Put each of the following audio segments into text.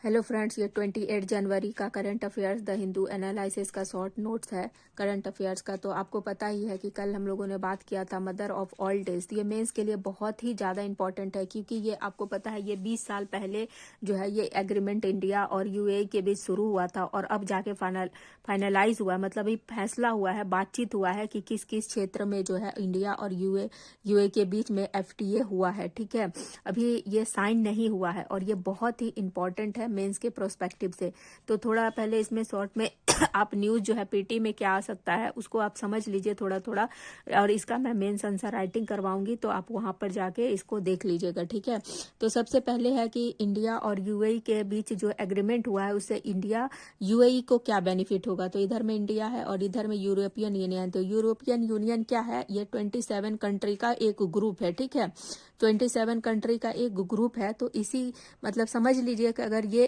Hello friends, ये 28 जनवरी का current affairs the Hindu analysis का शॉर्ट नोट्स है करंट अफेयर्स का। तो आपको पता ही है कि कल हम लोगों ने बात किया था मदर ऑफ ऑल डेज। ये मेंस के लिए बहुत ही ज़्यादा इंपॉर्टेंट है, क्योंकि ये आपको पता है ये 20 साल पहले जो है ये एग्रीमेंट इंडिया और यूएई के बीच शुरू हुआ था, और अब जाके फाइनलाइज हुआ है, मतलब ये फैसला हुआ है, बातचीत हुआ है कि किस किस क्षेत्र में जो है इंडिया और यूए के बीच में एफटीए हुआ है। ठीक है, अभी ये साइन नहीं हुआ है, और ये बहुत ही इंपॉर्टेंट है मेंस के प्रोस्पेक्टिव से। तो थोड़ा पहले इसमें शॉर्ट में आप न्यूज जो है पीटी में क्या आ सकता है उसको आप समझ लीजिए थोड़ा थोड़ा, और इसका मैं मेंस आंसर राइटिंग करवाऊंगी, तो आप वहां पर जाके इसको देख लीजिएगा। ठीक है, तो सबसे पहले है कि इंडिया और यूएई के बीच जो एग्रीमेंट हुआ है उससे इंडिया यूएई को क्या बेनिफिट होगा। तो इधर में इंडिया है और इधर में यूरोपियन यूनियन। तो यूरोपियन यूनियन क्या है, ये 27 कंट्री का एक ग्रुप है। ठीक है, 27 कंट्री का एक ग्रुप है। तो इसी मतलब समझ लीजिए कि अगर ये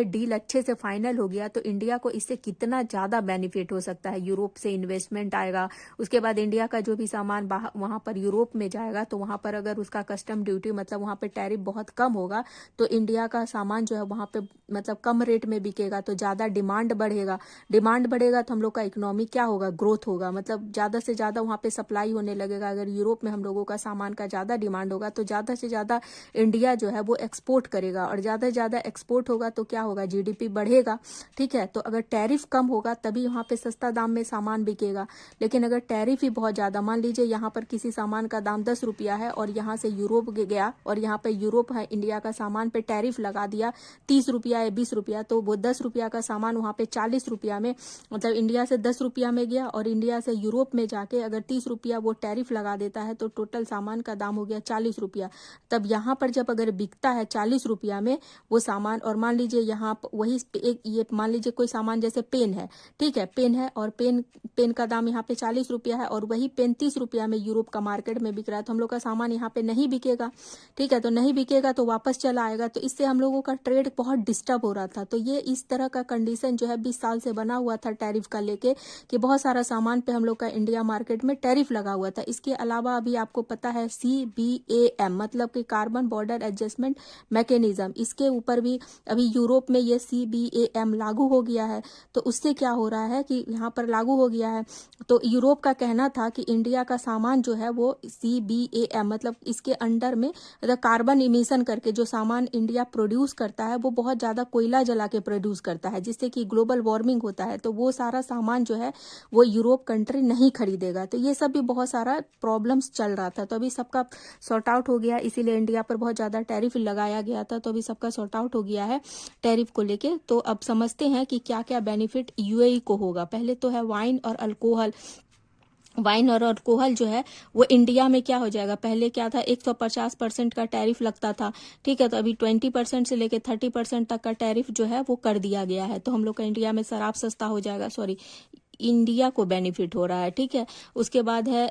डील अच्छे से फाइनल हो गया तो इंडिया को इससे कितना ज्यादा बेनिफिट हो सकता है। यूरोप से इन्वेस्टमेंट आएगा, उसके बाद इंडिया का जो भी सामान वहां पर यूरोप में जाएगा तो वहां पर अगर उसका कस्टम ड्यूटी मतलब वहां पे टैरिफ बहुत कम होगा तो इंडिया का सामान जो है वहां पे मतलब कम रेट में बिकेगा, तो ज्यादा डिमांड बढ़ेगा। डिमांड बढ़ेगा तो हम लोग का इकोनॉमी क्या होगा, ग्रोथ होगा, मतलब ज्यादा से ज्यादा वहां पे सप्लाई होने लगेगा। अगर यूरोप में हम लोगों का सामान का ज्यादा डिमांड होगा तो ज्यादा से ज्यादा इंडिया जो है वो एक्सपोर्ट करेगा, और ज्यादा से ज्यादा एक्सपोर्ट होगा तो क्या होगा, जीडीपी बढ़ेगा। ठीक है, तो अगर टैरिफ कम होगा तभी वहां पे सस्ता दाम में सामान बिकेगा। लेकिन अगर टैरिफ ही बहुत ज्यादा, मान लीजिए यहाँ पर किसी सामान का दाम 10 रुपया है और यहाँ से यूरोप गया और यहाँ पे यूरोप है इंडिया का सामान पे टैरिफ लगा दिया 30 रुपया या 20 रुपया, तो वो 10 रुपया का सामान वहां पे 40 रुपया में, मतलब इंडिया से 10 रुपया में गया और इंडिया से यूरोप में जाके अगर 30 रुपया वो टैरिफ लगा देता है तो टोटल सामान का दाम हो गया 40 रुपया। तब यहाँ पर जब अगर बिकता है 40 रुपया में वो सामान, और मान लीजिए यहाँ वही एक ये मान लीजिए कोई सामान जैसे पेन है, ठीक है, पेन है और पेन का दाम यहाँ पे 40 रुपया है और वही पेन 30 रुपया में यूरोप का मार्केट में बिक रहा है, तो हम लोग का सामान यहाँ पे नहीं बिकेगा। ठीक है, तो नहीं बिकेगा तो वापस चला आएगा, तो इससे हम लोगों का ट्रेड बहुत डिस्टर्ब हो रहा था। तो ये इस तरह का कंडीशन जो है 20 साल से बना हुआ था टैरिफ का लेके, कि बहुत सारा सामान पे हम लोग का इंडिया मार्केट में टैरिफ लगा हुआ था। इसके अलावा अभी आपको पता है CBAM मतलब कि कार्बन बॉर्डर एडजस्टमेंट मैकेनिज्म, इसके ऊपर भी अभी यूरोप में ये CBAM लागू हो गया है। तो उससे क्या हो रहा है कि यहाँ पर लागू हो गया है, तो यूरोप का कहना था कि इंडिया का सामान जो है वो CBAM मतलब इसके अंडर में मतलब कार्बन इमिशन करके जो सामान इंडिया प्रोड्यूस करता है वो बहुत ज्यादा कोयला जला के प्रोड्यूस करता है, जिससे कि ग्लोबल वार्मिंग होता है, तो वो सारा सामान जो है वो यूरोप कंट्री नहीं खरीदेगा। तो ये सब भी बहुत सारा प्रॉब्लम्स चल रहा था, तो अभी सबका सॉर्ट आउट हो गया, इसीलिए इंडिया पर बहुत ज्यादा टैरिफ लगाया गया था। तो अभी सबका सॉर्ट आउट हो गया है टैरिफ को लेके। तो अब समझते हैं कि क्या क्या बेनिफिट यूएई को होगा। पहले तो है वाइन और अल्कोहल। वाइन और अल्कोहल जो है वो इंडिया में क्या हो जाएगा, पहले क्या था 150% का टैरिफ लगता था। ठीक है, तो अभी 20% से लेके 30% तक का टैरिफ जो है वो कर दिया गया है, तो हम लोग का इंडिया में शराब सस्ता हो जाएगा, सॉरी इंडिया को बेनिफिट हो रहा है। ठीक है, उसके बाद है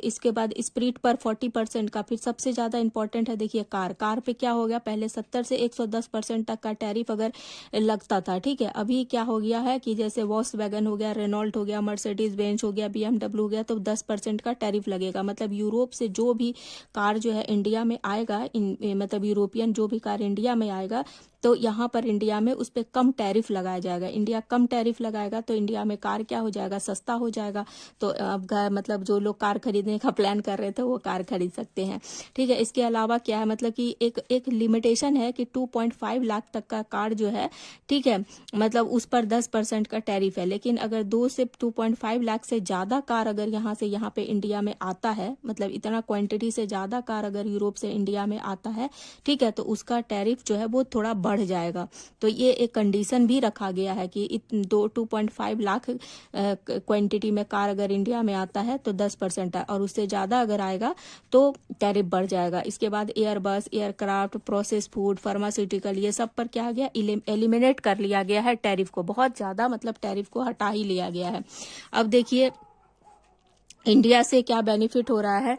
इसके बाद स्प्रिट पर 40% का, फिर सबसे ज्यादा इंपॉर्टेंट है देखिए कार पे क्या हो गया, पहले 70 से 110% तक का टैरिफ अगर लगता था। ठीक है, अभी क्या हो गया है कि जैसे वॉक्सवैगन हो गया, रेनॉल्ट हो गया, मर्सिडीज बेंज हो गया, BMW हो गया, तो 10% का टैरिफ लगेगा। मतलब यूरोप से जो भी कार जो है इंडिया में आएगा, मतलब यूरोपियन जो भी कार इंडिया में आएगा तो यहाँ पर इंडिया में उस पर कम टैरिफ लगाया जाएगा। इंडिया कम टैरिफ लगाएगा तो इंडिया में कार क्या हो जाएगा, सस्ता हो जाएगा। तो अब मतलब जो लोग कार खरीदने का प्लान कर रहे थे वो कार खरीद सकते हैं। ठीक है, इसके अलावा क्या है, मतलब कि एक लिमिटेशन है कि 2.5 लाख तक का कार जो है, ठीक है, मतलब उस पर 10% का टैरिफ है। लेकिन अगर 2 से 2.5 लाख से ज्यादा कार अगर यहाँ से यहाँ पे इंडिया में आता है, मतलब इतना क्वांटिटी से ज्यादा कार अगर यूरोप से इंडिया में आता है, ठीक है, तो उसका टैरिफ जो है वो थोड़ा बढ़ जाएगा। तो ये एक कंडीशन भी रखा गया है कि 2.5 लाख क्वांटिटी में कार अगर इंडिया में आता है तो 10% है, और उससे ज्यादा अगर आएगा तो टैरिफ बढ़ जाएगा। इसके बाद Airbus, aircraft, process food, pharmaceutical, ये सब पर क्या गया, एलिमिनेट कर लिया गया है टैरिफ को, बहुत ज्यादा मतलब टैरिफ को हटा ही लिया गया है। अब देखिए इंडिया से क्या बेनिफिट हो रहा है,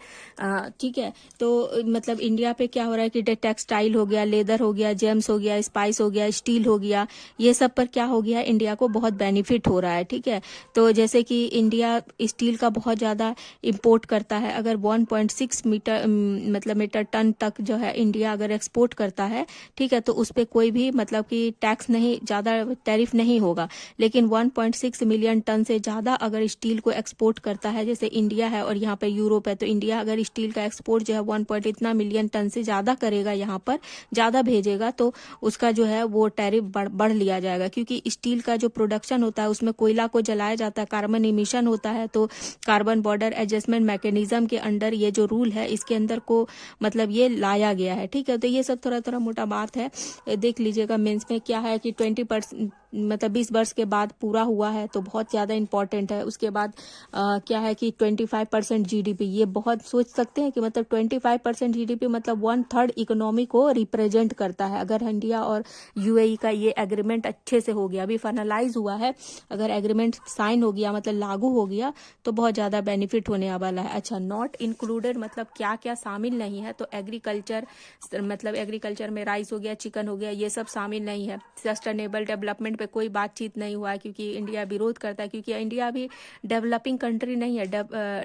ठीक है। तो मतलब इंडिया पे क्या हो रहा है कि टेक्सटाइल हो गया, लेदर हो गया, जेम्स हो गया, स्पाइस हो गया, स्टील हो गया, ये सब पर क्या हो गया, इंडिया को बहुत बेनिफिट हो रहा है, ठीक है। तो जैसे कि इंडिया स्टील का बहुत ज़्यादा इंपोर्ट करता है। अगर 1.6 मीटर मतलब मीटर टन तक जो है इंडिया अगर एक्सपोर्ट करता है, ठीक है, तो उस पर कोई भी मतलब कि टैक्स नहीं, ज़्यादा टैरिफ नहीं होगा। लेकिन 1.6 मिलियन टन से ज़्यादा अगर स्टील को एक्सपोर्ट करता है, जैसे इंडिया है और यहाँ पे यूरोप है, तो इंडिया अगर स्टील का एक्सपोर्ट जो है 1 पॉइंट इतना मिलियन टन से ज़्यादा करेगा, यहाँ पर ज़्यादा भेजेगा, तो उसका जो है वो टैरिफ बढ़ लिया जाएगा। क्योंकि स्टील का जो प्रोडक्शन होता है उसमें कोयला को जलाया जाता है, कार्बन इमिशन होता है, तो कार्बन बॉर्डर एडजस्टमेंट मैकेनिज्म के अंडर ये जो रूल है इसके अंदर को मतलब ये लाया गया है, ठीक है। तो ये सब थोड़ा थोड़ा मोटा बात है, देख लीजिएगा। मेंस में क्या है कि 20% मतलब 20 वर्ष के बाद पूरा हुआ है, तो बहुत ज़्यादा इंपॉर्टेंट है। उसके बाद क्या है कि 25% जीडीपी, ये बहुत सोच सकते हैं कि मतलब 25% जीडीपी मतलब 1/3 इकोनॉमी को रिप्रेजेंट करता है। अगर इंडिया और यूएई का ये एग्रीमेंट अच्छे से हो गया, अभी फाइनलाइज हुआ है, अगर एग्रीमेंट साइन हो गया मतलब लागू हो गया, तो बहुत ज़्यादा बेनिफिट होने वाला है। अच्छा, नॉट इंक्लूडेड मतलब क्या क्या शामिल नहीं है, तो एग्रीकल्चर मतलब एग्रीकल्चर में राइस हो गया, चिकन हो गया, ये सब शामिल नहीं है। सस्टेनेबल डेवलपमेंट पे कोई बातचीत नहीं हुआ है, क्योंकि इंडिया विरोध करता है, क्योंकि इंडिया अभी डेवलपिंग कंट्री नहीं है,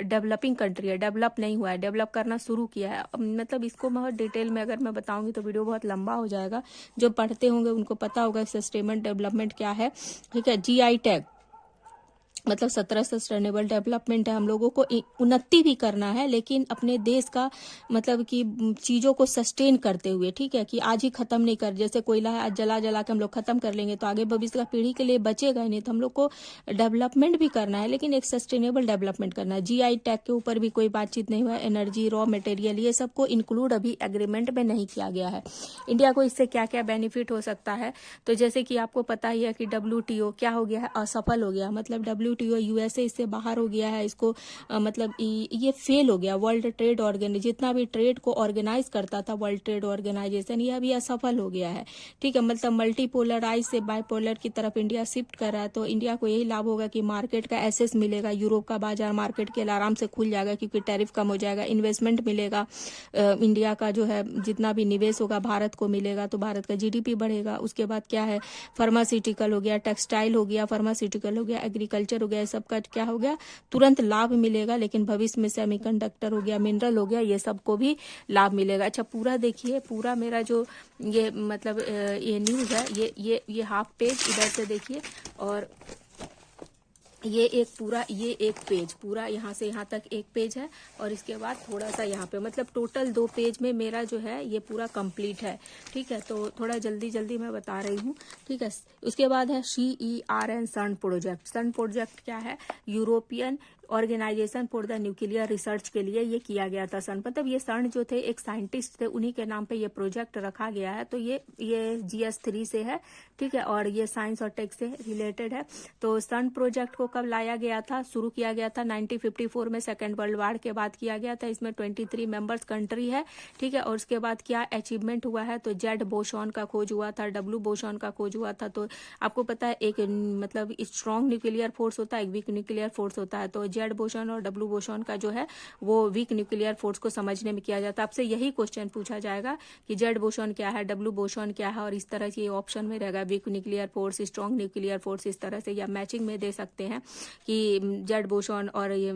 डेवलपिंग कंट्री है, डेवलप नहीं हुआ है, डेवलप करना शुरू किया है। मतलब इसको बहुत डिटेल में अगर मैं बताऊंगी तो वीडियो बहुत लंबा हो जाएगा। जो पढ़ते होंगे उनको पता होगा सस्टेनेबल डेवलपमेंट क्या है, ठीक है। जीआई टैग मतलब 17 सस्टेनेबल डेवलपमेंट है। हम लोगों को उन्नति भी करना है, लेकिन अपने देश का मतलब कि चीज़ों को सस्टेन करते हुए, ठीक है, कि आज ही खत्म नहीं कर, जैसे कोयला है आज जला जला के हम लोग खत्म कर लेंगे तो आगे भविष्य का पीढ़ी के लिए बचेगा ही नहीं। तो हम लोग को डेवलपमेंट भी करना है, लेकिन एक सस्टेनेबल डेवलपमेंट करना है। जीआई टैग के ऊपर भी कोई बातचीत नहीं हुआ है। एनर्जी, रॉ मटेरियल, ये सबको इंक्लूड अभी एग्रीमेंट में नहीं किया गया है। इंडिया को इससे क्या क्या बेनिफिट हो सकता है, तो जैसे कि आपको पता ही है कि WTO क्या हो गया है, असफल हो गया। मतलब WTO यूएसए इससे बाहर हो गया है, इसको मतलब ये फेल हो गया। वर्ल्ड ट्रेड ऑर्गेनाइजेशन जितना भी ट्रेड को ऑर्गेनाइज करता था, वर्ल्ड ट्रेड ऑर्गेनाइजेशन, ये अभी असफल हो गया है, ठीक है। मतलब मल्टीपोलराइज से बाइपोलर की तरफ इंडिया शिफ्ट कर रहा है। तो इंडिया को यही लाभ होगा कि मार्केट का एक्सेस मिलेगा, यूरोप का बाजार मार्केट के लिए आराम से खुल जाएगा, क्योंकि टैरिफ कम हो जाएगा, इन्वेस्टमेंट मिलेगा, इंडिया का जो है जितना भी निवेश होगा भारत को मिलेगा, तो भारत का जीडीपी बढ़ेगा। उसके बाद क्या है, फार्मास्यूटिकल हो गया, टेक्सटाइल हो गया, फार्मास्यूटिकल हो गया, एग्रीकल्चर हो गया, सबका क्या हो गया, तुरंत लाभ मिलेगा। लेकिन भविष्य में सेमीकंडक्टर हो गया, मिनरल हो गया, ये सबको भी लाभ मिलेगा। अच्छा, पूरा देखिए, पूरा मेरा जो ये मतलब ये न्यूज़ है, ये हाफ पेज इधर से देखिए, और ये एक पेज पूरा यहाँ से यहाँ तक एक पेज है, और इसके बाद थोड़ा सा यहाँ पे, मतलब टोटल 2 पेज में मेरा जो है ये पूरा कंप्लीट है, ठीक है। तो थोड़ा जल्दी जल्दी मैं बता रही हूँ, ठीक है। उसके बाद है CERN CERN project. CERN project क्या है, European organization for the nuclear research के लिए ये किया गया था। सन मतलब ये सन जो थे एक साइंटिस्ट थे, उन्हीं के नाम पे ये प्रोजेक्ट रखा गया है। तो ये GS3 से है, ठीक है, और ये साइंस और टेक से रिलेटेड है। तो सन प्रोजेक्ट को कब लाया गया था, शुरू किया गया था 1954 में, सेकेंड वर्ल्ड वार के बाद किया गया था। इसमें 23 मेंबर्स कंट्री है, ठीक है। और उसके बाद क्या अचीवमेंट हुआ है, तो जेड बोसॉन का खोज हुआ था, W बोसॉन का खोज हुआ था। तो आपको पता है एक मतलब स्ट्रॉन्ग न्यूक्लियर फोर्स होता है, एक वीक न्यूक्लियर फोर्स होता है। तो जेड बोसॉन और W बोसॉन का जो है वो वीक न्यूक्लियर फोर्स को समझने में किया जाता है। आपसे यही क्वेश्चन पूछा जाएगा कि जेड बोसॉन क्या है, W बोसॉन क्या है, और इस तरह से ये ऑप्शन में रहेगा, weak nuclear force, strong nuclear force, इस तरह से, या मैचिंग में दे सकते हैं कि जेड बोसॉन और ये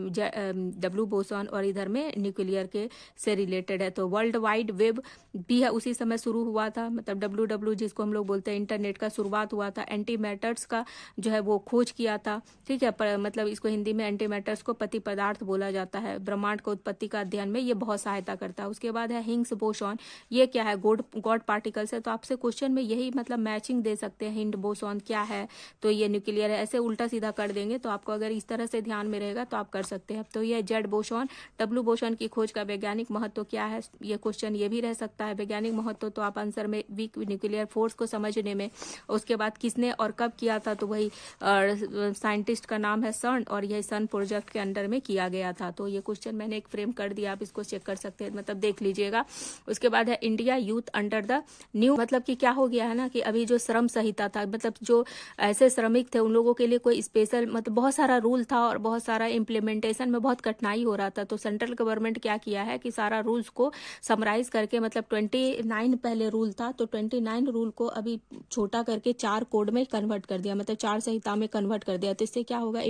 W बोसॉन और इधर में न्यूक्लियर के से रिलेटेड है। तो वर्ल्ड वाइड वेब भी है उसी समय शुरू हुआ था, मतलब WW जिसको हम लोग बोलते हैं, इंटरनेट का शुरुआत हुआ था। एंटी मैटर्स का जो है वो खोज किया था, ठीक है। मतलब इसको हिंदी में एंटी मैटर्स को पति पदार्थ बोला जाता है। ब्रह्मांड को उत्पत्ति का अध्ययन में ये बहुत सहायता करता है। उसके बाद है हिग्स बोसॉन, ये क्या है, गॉड पार्टिकल्स है। तो आपसे क्वेश्चन में यही मतलब मैचिंग दे सकते हैं, हिग्स बोसॉन क्या है, तो ये न्यूक्लियर है, ऐसे उल्टा सीधा कर देंगे। तो आपको अगर इस तरह से ध्यान में रहेगा तो आप कर सकते हैं। तो ये जेड बोसॉन, W बोसॉन की खोज का वैज्ञानिक महत्व क्या है, ये क्वेश्चन ये भी रह सकता है। वैज्ञानिक महत्व तो आप आंसर में वीक न्यूक्लियर फोर्स को समझने में, उसके बाद किसने और कब किया था, तो वही साइंटिस्ट का नाम है सन, और यह सन प्रोजेक्ट एक्ट के अंडर में किया गया था। तो ये क्वेश्चन मैंने एक फ्रेम कर दिया, आप इसको चेक कर सकते हैं, मतलब देख लीजिएगा। उसके बाद है India youth under the new, मतलब कि क्या हो गया है ना कि अभी जो श्रम संहिता था, मतलब जो ऐसे श्रमिक थे उन लोगों के लिए कोई स्पेशल, मतलब बहुत सारा रूल था और बहुत सारा इम्प्लीमेंटेशन में बहुत कठिनाई हो रहा था। तो सेंट्रल गवर्नमेंट क्या किया है कि सारा रूल्स को समराइज करके, मतलब 29 पहले रूल था तो 29 रूल को अभी छोटा करके 4 कोड में कन्वर्ट कर दिया, मतलब 4 संहिता में कन्वर्ट कर दिया। तो इससे क्या होगा,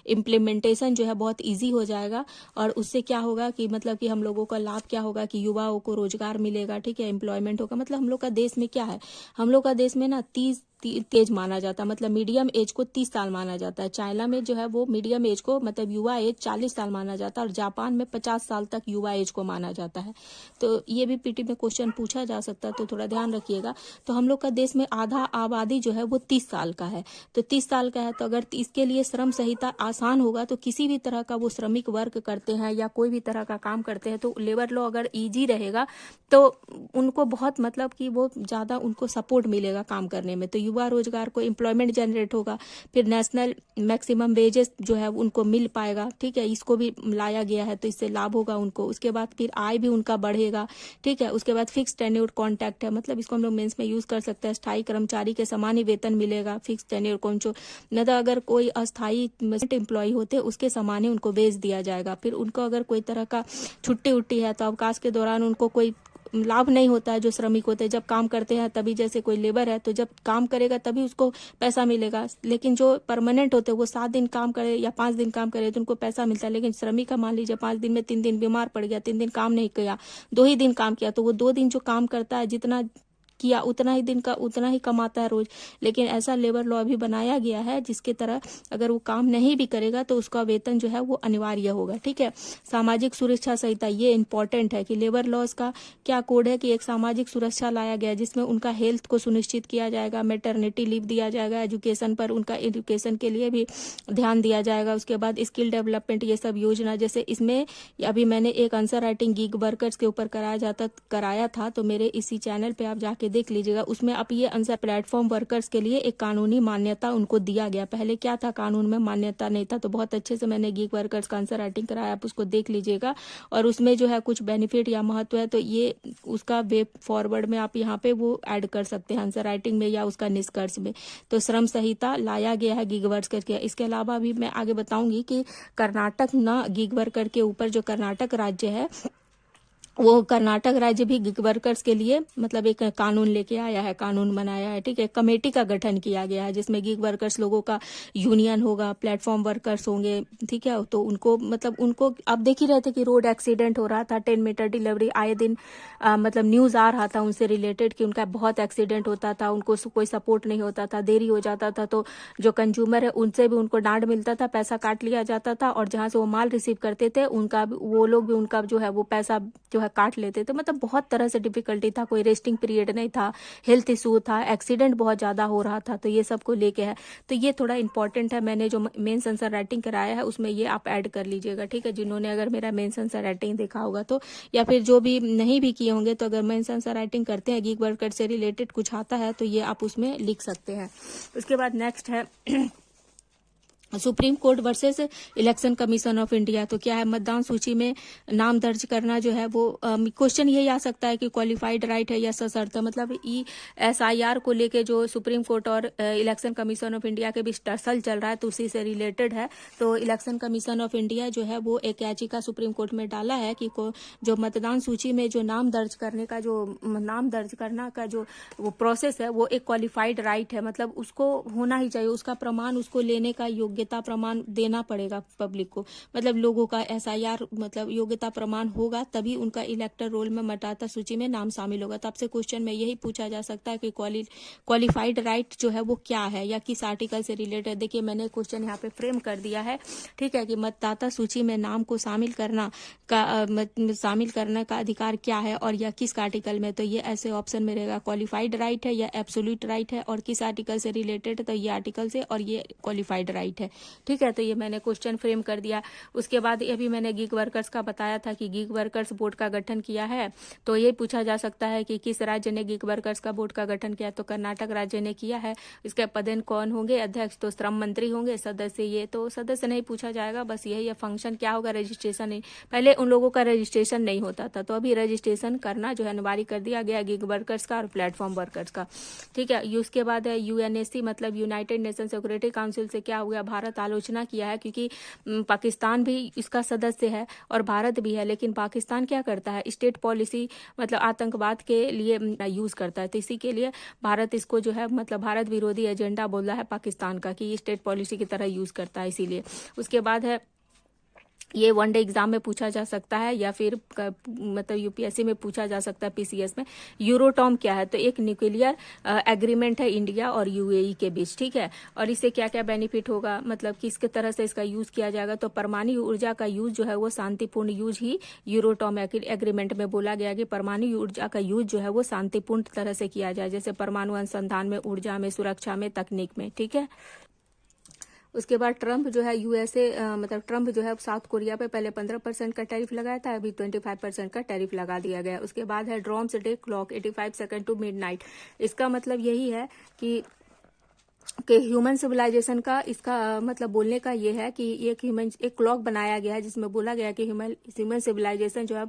इम्प्लीमेंटेशन जो है बहुत ईजी हो जाएगा और उससे क्या होगा कि मतलब कि हम लोगों का लाभ क्या होगा कि युवाओं को रोजगार मिलेगा, ठीक है, एम्प्लॉयमेंट होगा। मतलब हम लोग का देश में क्या है, हम लोग का देश में ना 30 एज माना जाता है, मतलब मीडियम एज को 30 साल माना जाता है। चाइना में जो है वो मीडियम एज को, मतलब युवा एज 40 साल माना जाता है और जापान में 50 साल तक युवा एज को माना जाता है। तो ये भी पीटी में क्वेश्चन पूछा जा सकता है, तो थोड़ा ध्यान रखिएगा। तो हम लोग का देश में आधा आबादी जो है वो 30 साल का है, तो 30 साल का है, तो अगर इसके लिए श्रम संहिता आसान होगा तो किसी भी तरह का वो श्रमिक वर्क करते हैं या कोई भी तरह का काम करते हैं, तो लेबर लॉ अगर ईजी रहेगा तो उनको बहुत, मतलब कि वो ज़्यादा उनको सपोर्ट मिलेगा काम करने में। तो युवा रोजगार को एम्प्लॉयमेंट जनरेट होगा, फिर नेशनल मैक्सिमम वेजेस जो है उनको मिल पाएगा, ठीक है, इसको भी लाया गया है तो इससे लाभ होगा उनको। उसके बाद फिर आय भी उनका बढ़ेगा, ठीक है। उसके बाद फिक्स टेन्योर कॉन्ट्रैक्ट है, मतलब इसको हम लोग मेंस में यूज कर सकते हैं। स्थायी कर्मचारी के समान ही वेतन मिलेगा, फिक्स टेन्योर कॉन्ट्रैक्ट, मतलब अगर कोई अस्थायी एम्प्लॉय होते उसके समान ही उनको बेच दिया जाएगा। फिर उनको अगर कोई तरह का छुट्टी उट्टी है तो अवकाश के दौरान उनको कोई लाभ नहीं होता है। जो श्रमिक होते हैं जब काम करते हैं तभी, जैसे कोई लेबर है तो जब काम करेगा तभी उसको पैसा मिलेगा, लेकिन जो परमानेंट होते हैं वो 7 दिन काम करे या 5 दिन काम करे तो उनको पैसा मिलता है। लेकिन श्रमिक का मान लीजिए 5 दिन में 3 दिन बीमार पड़ गया, 3 दिन काम नहीं किया, 2 ही दिन काम किया, तो वो 2 दिन जो काम करता है जितना किया उतना ही दिन का उतना ही कमाता है रोज। लेकिन ऐसा लेबर लॉ भी बनाया गया है जिसके तरह अगर वो काम नहीं भी करेगा तो उसका वेतन जो है वो अनिवार्य होगा, ठीक है। सामाजिक सुरक्षा संहिता, ये इंपॉर्टेंट है कि लेबर लॉज का क्या कोड है कि एक सामाजिक सुरक्षा लाया गया जिसमें उनका हेल्थ को सुनिश्चित किया जाएगा, मैटरनिटी लीव दिया जाएगा, एजुकेशन पर उनका एजुकेशन के लिए भी ध्यान दिया जाएगा। उसके बाद स्किल डेवलपमेंट, ये सब योजना, जैसे इसमें अभी मैंने एक आंसर राइटिंग गीग वर्कर्स के ऊपर कराया था तो मेरे इसी चैनल पे आप जाके देख लीजिएगा। उसमें आप ये आंसर प्लेटफॉर्म वर्कर्स के लिए एक कानूनी मान्यता उनको दिया गया, पहले क्या था कानून में मान्यता नहीं था, तो बहुत अच्छे से मैंने गीग वर्कर्स का आंसर राइटिंग कराया, आप उसको देख लीजिएगा। और उसमें जो है कुछ बेनिफिट या महत्व है तो ये उसका वे फॉरवर्ड में आप यहाँ पे वो ऐड कर सकते हैं आंसर राइटिंग में या उसका निष्कर्ष में। तो श्रम संहिता लाया गया है गीग वर्कर्स के। इसके अलावा भी मैं आगे बताऊंगी कि कर्नाटक ना गीग वर्कर के ऊपर, जो कर्नाटक राज्य है वो कर्नाटक राज्य भी गिग वर्कर्स के लिए मतलब एक कानून लेके आया है, कानून बनाया है, ठीक है। कमेटी का गठन किया गया है जिसमें गिग वर्कर्स लोगों का यूनियन होगा, प्लेटफॉर्म वर्कर्स होंगे, ठीक है। तो उनको मतलब उनको अब देख ही रहे थे कि रोड एक्सीडेंट हो रहा था, 10 मीटर डिलीवरी आए दिन मतलब न्यूज आ रहा था उनसे रिलेटेड कि उनका बहुत एक्सीडेंट होता था, उनको कोई सपोर्ट नहीं होता था, देरी हो जाता था, तो जो कंज्यूमर है उनसे भी उनको डांट मिलता था, पैसा काट लिया जाता था और जहां से वो माल रिसीव करते थे उनका वो लोग भी उनका जो है वो पैसा जो है काट लेते थे। मतलब बहुत तरह से डिफिकल्टी था, कोई रेस्टिंग पीरियड नहीं था, हेल्थ इशू था, एक्सीडेंट बहुत ज्यादा हो रहा था, तो ये सब को लेके है। तो ये थोड़ा इंपॉर्टेंट है, मैंने जो मेंस आंसर राइटिंग कराया है उसमें ये आप ऐड कर लीजिएगा, ठीक है। जिन्होंने अगर मेरा मेंस आंसर राइटिंग देखा होगा तो, या फिर जो भी नहीं भी किए होंगे तो अगर मेंस आंसर राइटिंग करते हैं गिग वर्कर से रिलेटेड कुछ आता है तो ये आप उसमें लिख सकते हैं। उसके बाद नेक्स्ट है supreme court versus election commission of India. तो क्या है, मतदान सूची में नाम दर्ज करना जो है वो क्वेश्चन यही आ सकता है कि क्वालिफाइड राइट है या सशर्त है। मतलब ESIR को लेके जो सुप्रीम कोर्ट और इलेक्शन कमीशन ऑफ इंडिया के बीच टसल चल रहा है तो उसी से रिलेटेड है। तो इलेक्शन कमीशन ऑफ इंडिया जो है वो एक याचिका सुप्रीम कोर्ट में डाला है कि जो मतदान सूची में जो नाम दर्ज करने का जो नाम दर्ज करना का जो वो प्रोसेस है वो एक क्वालिफाइड राइट है, मतलब उसको होना ही चाहिए, उसका प्रमाण उसको लेने का योग्यता प्रमाण देना पड़ेगा पब्लिक को। मतलब लोगों का SIR मतलब योग्यता प्रमाण होगा तभी उनका इलेक्टर रोल में मतदाता सूची में नाम शामिल होगा। तो आपसे क्वेश्चन में यही पूछा जा सकता है कि क्वालिफाइड राइट जो है वो क्या है या किस आर्टिकल से रिलेटेड। देखिए मैंने क्वेश्चन यहाँ पे फ्रेम कर दिया है, ठीक है, कि मतदाता सूची में नाम को शामिल करने का अधिकार क्या है और या किस आर्टिकल में। तो ये ऐसे ऑप्शन में रहेगा, क्वालिफाइड राइट है या एब्सोल्यूट राइट है, और किस आर्टिकल से रिलेटेड, तो ये आर्टिकल से, और ये क्वालिफाइड राइट है। है। ठीक है, तो ये मैंने क्वेश्चन फ्रेम कर दिया। उसके बाद अभी मैंने गिग वर्कर्स का बताया था कि गिग वर्कर्स बोर्ड का गठन किया है, तो ये पूछा जा सकता है कि किस राज्य ने गिग वर्कर्स का बोर्ड का गठन किया, तो कर्नाटक राज्य ने किया है। इसके पदेन कौन होंगे, अध्यक्ष तो श्रम मंत्री होंगे, सदस्य ये तो सदस्य नहीं पूछा जाएगा, बस यही है। फंक्शन क्या होगा, रजिस्ट्रेशन नहीं, पहले उन लोगों का रजिस्ट्रेशन नहीं होता था, तो अभी रजिस्ट्रेशन करना जो है अनिवार्य कर दिया गया गिग वर्कर्स का और प्लेटफॉर्म वर्कर्स का। ठीक है, उसके बाद है यूएनएससी मतलब यूनाइटेड नेशन सिक्योरिटी काउंसिल से क्या हो गया, भारत आलोचना किया है, क्योंकि पाकिस्तान भी इसका सदस्य है और भारत भी है, लेकिन पाकिस्तान क्या करता है, स्टेट पॉलिसी मतलब आतंकवाद के लिए यूज करता है, तो इसी के लिए भारत इसको जो है मतलब भारत विरोधी एजेंडा बोला है पाकिस्तान का कि स्टेट पॉलिसी की तरह यूज करता है, इसीलिए। उसके बाद है ये वनडे एग्जाम में पूछा जा सकता है या फिर मतलब यूपीएससी में पूछा जा सकता है, पीसीएस में। यूरोटॉम क्या है, तो एक न्यूक्लियर एग्रीमेंट है इंडिया और यूएई के बीच। ठीक है, और इससे क्या क्या बेनिफिट होगा, मतलब किस तरह से इसका यूज किया जाएगा, तो परमाणु ऊर्जा का यूज जो है वो शांतिपूर्ण यूज ही यूरोटॉम एग्रीमेंट में बोला गया कि परमाणु ऊर्जा का यूज जो है वो शांतिपूर्ण तरह से किया जाए, जैसे परमाणु अनुसंधान में, ऊर्जा में, सुरक्षा में, तकनीक में। ठीक है, उसके बाद ट्रंप जो है यूएसए मतलब ट्रंप जो है साउथ कोरिया पे पहले 15% का टैरिफ लगाया था, अभी 25% का टैरिफ लगा दिया गया। उसके बाद है doomsday clock 85 second to midnight. इसका मतलब यही है कि ह्यूमन सिविलाइजेशन का इसका मतलब बोलने का ये है कि एक क्लॉक बनाया गया है जिसमें बोला गया है कि ह्यूमन सिविलाइजेशन जो है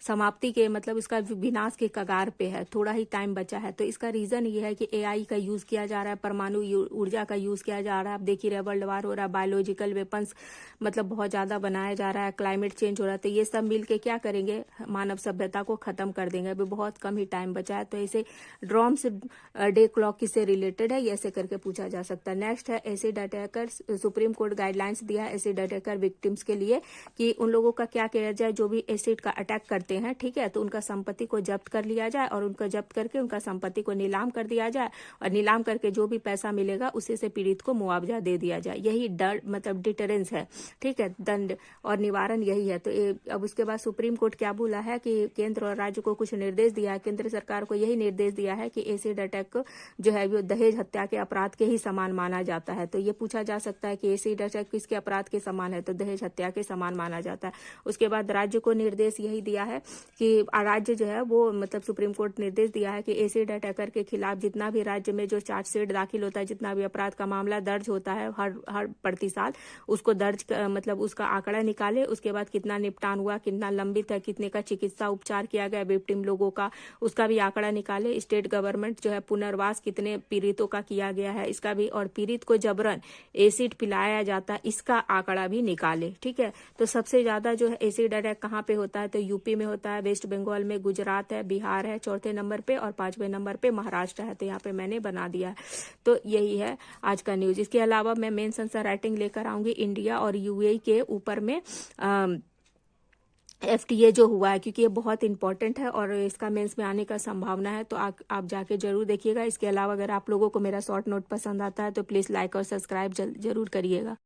समाप्ति के मतलब इसका विनाश के कगार पे है, थोड़ा ही टाइम बचा है। तो इसका रीजन ये है कि एआई का यूज किया जा रहा है, परमाणु ऊर्जा का यूज किया जा रहा है, आप देख ही रहे वर्ल्ड वार हो रहा है, बायोलॉजिकल वेपन्स मतलब बहुत ज्यादा बनाया जा रहा है, क्लाइमेट चेंज हो रहा है, तो ये सब मिलके क्या करेंगे, मानव सभ्यता को खत्म कर देंगे। अभी बहुत कम ही टाइम बचा है, तो ऐसे ड्रॉम्स डे क्लॉक किससे रिलेटेड है, ये ऐसे करके पूछा जा सकता है। नेक्स्ट है acid attacker, supreme court guidelines दिया है एसिड अटैकर विक्टिम्स के लिए कि उन लोगों का क्या किया जाए जो भी एसिड का अटैक करते हैं। ठीक है, तो उनका संपत्ति को जब्त कर लिया जाए और उनका जब्त करके उनका संपत्ति को नीलाम कर दिया जाए, और नीलाम करके जो भी पैसा मिलेगा उसी से पीड़ित को मुआवजा दे दिया जाए। यही डर मतलब डिटरेंस है। ठीक है, दंड और निवारण यही है। तो अब उसके बाद सुप्रीम कोर्ट क्या बोला है कि केंद्र और राज्य को कुछ निर्देश दिया है, केंद्र सरकार को यही निर्देश दिया है कि एसिड अटैक जो है वो दहेज हत्या के अपराध के ही समान माना जाता है। तो ये पूछा जा सकता है कि एसिड अटैक किसके अपराध के समान है, तो दहेज हत्या के समान माना जाता है। उसके बाद राज्य को निर्देश यही दिया है कि राज्य जो है वो मतलब सुप्रीम कोर्ट निर्देश दिया है कि एसिड अटैकर के खिलाफ जितना भी राज्य में जो चार्जशीट दाखिल होता है, जितना भी अपराध का मामला दर्ज होता है हर प्रति साल, उसको दर्ज मतलब उसका आंकड़ा निकाले। उसके बाद कितना निपटान हुआ, कितना लंबित है, कितने का चिकित्सा उपचार किया गया विक्टिम लोगों का, उसका भी आंकड़ा निकाले। स्टेट गवर्नमेंट जो है पुनर्वास कितने पीड़ितों का किया गया है इसका भी, और पीड़ित को जबरन एसिड पिलाया जाता है इसका आंकड़ा भी निकाले। ठीक है, तो सबसे ज्यादा जो है एसिड अटैक कहाँ पे होता है, तो यूपी में होता है, वेस्ट बंगाल में, गुजरात है, बिहार है चौथे नंबर पे, और 5वें नंबर पे महाराष्ट्र है। तो यहाँ पे मैंने बना दिया है। तो यही है आज का न्यूज। इसके अलावा मैं मेंस आंसर राइटिंग लेकर आऊंगी इंडिया और यूएई के ऊपर में एफटीए जो हुआ है, क्योंकि ये बहुत इंपॉर्टेंट है और इसका मेंस में आने का संभावना है। तो आप जाके जरूर देखिएगा। इसके अलावा अगर आप लोगों को मेरा शॉर्ट नोट पसंद आता है तो प्लीज लाइक और सब्सक्राइब जरूर करिएगा।